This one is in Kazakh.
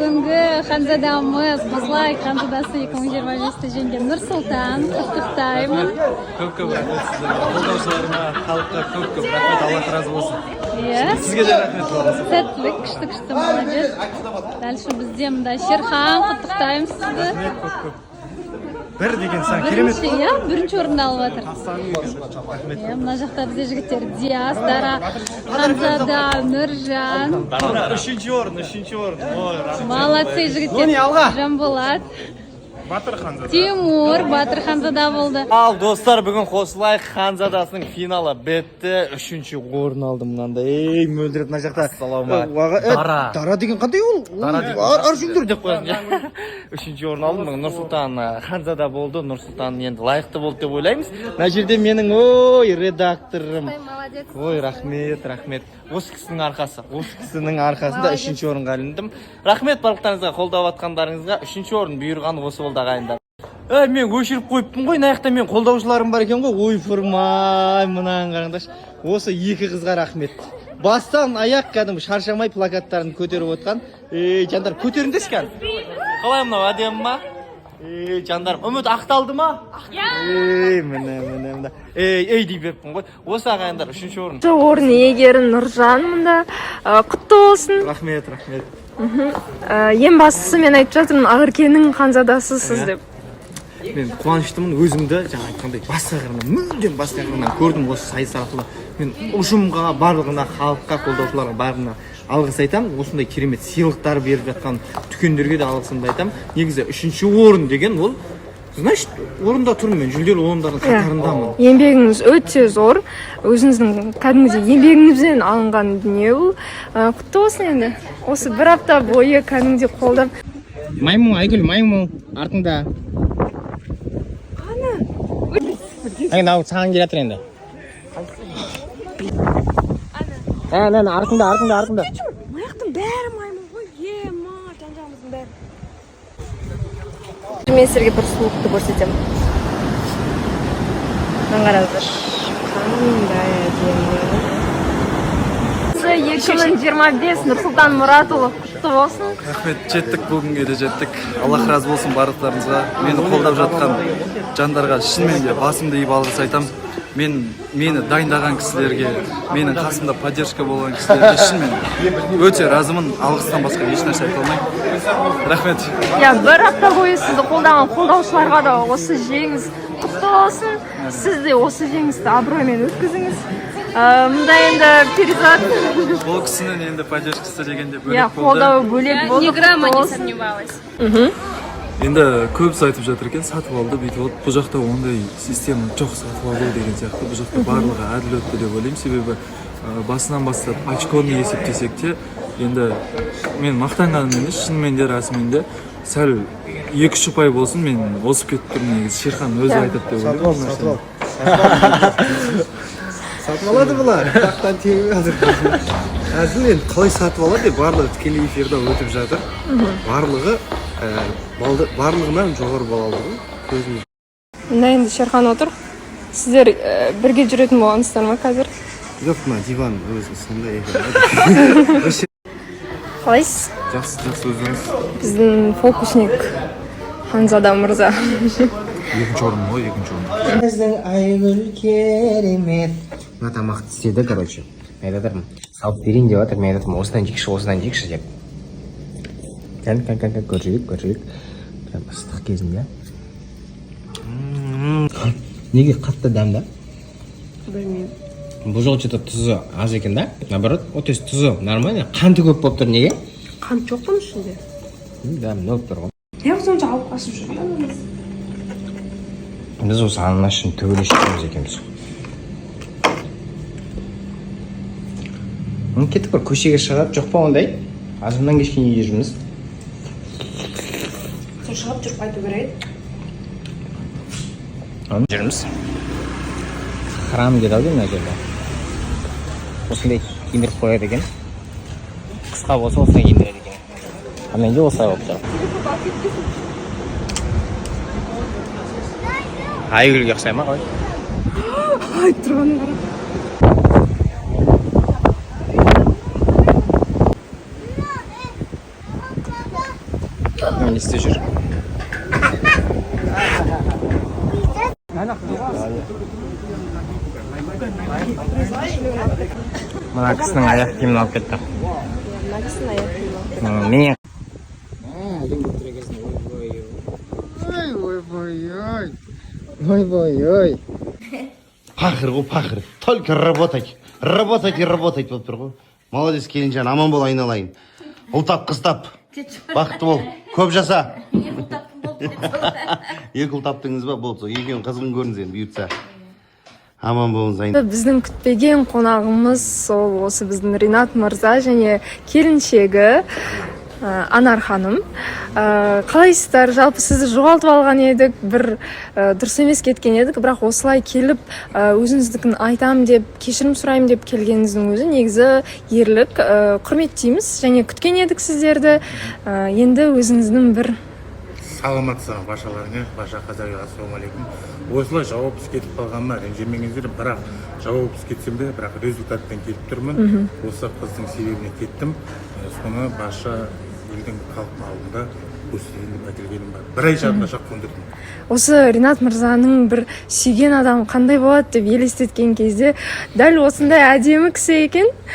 Бүгінгі Ханзадамыз, Бозлай Ханзадасы 2025-те жеңген Нұрсұлтан. Құттықтаймын. Көп рахмет сіздерге. Қолдаушыларыма, халыққа көп рахмет. Алла разы болсын. Сізге де рахмет болсын. Сәттілік, күшті молодец. Дальше бізде мында Шерхан, құттықтаймын сізді. Рахмет көп. Бір деген сан керемет. Бірінші орынды алып жатыр. Мына жақта бізде жігіттер Диас, Дара, Ханзада, Нұржан. Үшінші орын. Молодцы жігіттер. Жанболат. Батыр Ханзада. Тимур, Батыр Ханзада болды. Ал достар, бүгін қосылайық Ханзадасының финалы бітті. Үшінші орын алдым мынанда. Ей, мөлдірет мына жақта. Дара. Дара деген қандай ол? Аршүндір деп қойсын. Үшінші орын алдым. Нұрсұлтан Ханзада болды. Нұрсұлтан енді лайықты болды деп ойлаймыз. Мына жерде менің редакторым. Ой, рахмет. Осы кісінің арқасында үшінші орынға іліндім. Рахмет барлықтарыңызға, қолдап атқандарыңызға. Үшінші орын бұйырған осы болды ағайындар. Мен өшіріп қойыппын ғой, мына жақта мен қолдаушыларым бар екен ғой. Ой, фырмай, мынаған қараңдаршы. Осы екі қызға рахмет. Бастан аяқ кәдімгі шаршамай плакаттарын көтеріп отқан. Жандар, көтеріңдерші кән. Қалай мынау әдемі ма? Жандарым, үміт ақталды ма? Міне. Ей дей беріппін ғой. Осы ағайындар үшінші орын. Орын иегері Нұржан мұнда. Құтты болсын. Рахмет. Ең бастысы мен айтып жатырмын, Ақеркенің Ханзадасысыз деп. Мен қуаныштымын, өзімді жаңа айтқандай мүлдем басқа қырынан көрдім осы сайыс арқылы. Мен ұжымға, барлығына, халыққа, қолдаушыларға барлығына алғыс айтамын. Осындай керемет сыйлықтар беріп жатқан дүкендерге де алғысымды айтамын. Негізі үшінші орын деген ол, значит, орында тұрмын мен, жүлделі орындардың қатарындамын. Еңбегіңіз өте зор. Өзіңіздің кәдімгідей еңбегіңізден алынған дүние бұл. Құтты болсын енді. Осы бір апта бойы кәдімгідей қолдап. Маймыл, Айгүл, маймыл, артыңда. Ау, саған келатыр енді. Артыңда. Маяқтың бәрі маймыл ғой, жан-жағымыздың бәрі. Мен сіздерге бір сұлулықты көрсетемін. Қараңыздар. Қандай әдемі. 2025 Нұрсұлтан Мұратұлы құтты болсын. Рахмет, жеттік, бүгінге де жеттік. Алла разы болсын барлықтарыңызға. Мені қолдап жатқан жандарға шынымен де басымды иіп алғыс айтамын. Мені дайындаған кісілерге, менің қасымда поддержка болған кісілерге шынымен өте разымын. Алғыстан басқа ешнәрсе айта алмаймын. Рахмет. Бір апта бойы сізді қолдаған қолдаушыларға да осы жеңіс құтты болсын. Сіз де осы жеңісті абыроймен өткізіңіз. Мұнда енді перизат. Ол кісінің енді поддержкасы дегенде бөлек болды. Қолдауы бөлек болды. Ни грамма не сомневалась. Енді көбісі айтып жатыр екен, сатып алды, бүйтіп алды. Бұл жақта ондай система жоқ, сатып алу деген сияқты. Бұл жақта барлығы әділ өтті деп ойлаймын. Себебі басынан бастап очконы есептесек те, енді мен мақтанғаным емес, шынымен де расымен де сәл 2-3 ұпай болсын, мен осып кетіп тұрмын. Негізі Шерхан өзі айтады деп ойлаймын. Сатып алады бұлар, тақтан тегіп қазір. Әзілмен қалай сатып алады деп барлығы тікелей эфирде өтіп жатыр. Барлығынан жоғары балл алды ғой, көзіміз. Мына енді Шерхан отыр. Сіздер бірге жүретін болғансыздар ма қазір? Жоқ, мына диван өзі сондай екен. Қалайсыз? Жақсы өзіңіз. Біздің фокусник Ханзада мырза. Екінші орын ғой, екінші орын. Біздің Айгүл керемет. Мына тамақты істеді, короче. Мен айтатырмын, салып берейін деп жатыр, мен айтатырмын, осыдан жейікші деп. Көржелік. Прям ыстық кезінде. Неге қатты дәмді? Білмеймін. Бұл жол что-то тұзы аз екен да? Наоборот, то есть тұзы нормально, қанты көп болып тұр, неге? Қант жоқ қой ішінде. Дәмді болып тұр ғой. Неғып сонша алып қашып жүрміз? Біз осы анына үшін төгіле шықпаймыз екенбіз. Кеттік бір көшеге шығып, жоқ па ондай? Азымнан кешкен үйде жүрміз. Сен шығып жүріп қайту керек? Жүрміз. Храм деді ау деймін мына жерде. Осындай киіндіріп қояды екен. Қысқа болса осындай киіндіреді екен. А менде осылай болып тұр. Айгүлге ұқсай ма қалай? Айтып тұрғанын қара. не істеп жүр? Мына кісінің аяқ киімін алып кетті. Мына кісінің аяқ киімі алып кетті. Менен Ой. Пахыр ғой, пахыр. Только работать. Работать и работать болып тұр ғой. Молодец, келінжан, аман бол, айналайын. Ұл тап, қыз тап. Бақытты бол. Көп жаса. Екі ұл таптыңыз ба? Болды. Екеуін қызғын көріңіз енді, бұйыртса. Аман болыңыз, айналайын. Біздің күтпеген қонағымыз сол осы біздің Ринат мырза және келіншегі Анар ханым. Қалайсыздар? Жалпы сізді жоғалтып алған едік, бір дұрыс емес кеткен едік, бірақ осылай келіп өзіңіздікін айтам деп, кешірім сұрайым деп келгеніңіздің өзі негізі ерлік, құрметтейміз және күткен едік сіздерді. Енді өзіңіздің бір саламатсыздар башаларыңа, баша қазағыға ассалаумағалейкум. Осылай жауапсыз кетіп қалғаныма ренжімеңіздер, бірақ жауапсыз кетсем де, бірақ результатпен келіп тұрмын. Осы қыздың себебіне кеттім. Соны баша елдің халқы алдында көрсетейін әкелгенім бар. Бір ай жарымда шақ қондырдым. осы Ринат мырзаның бір сүйген адам қандай болады деп елестеткен кезде дәл осындай әдемі кісі екен.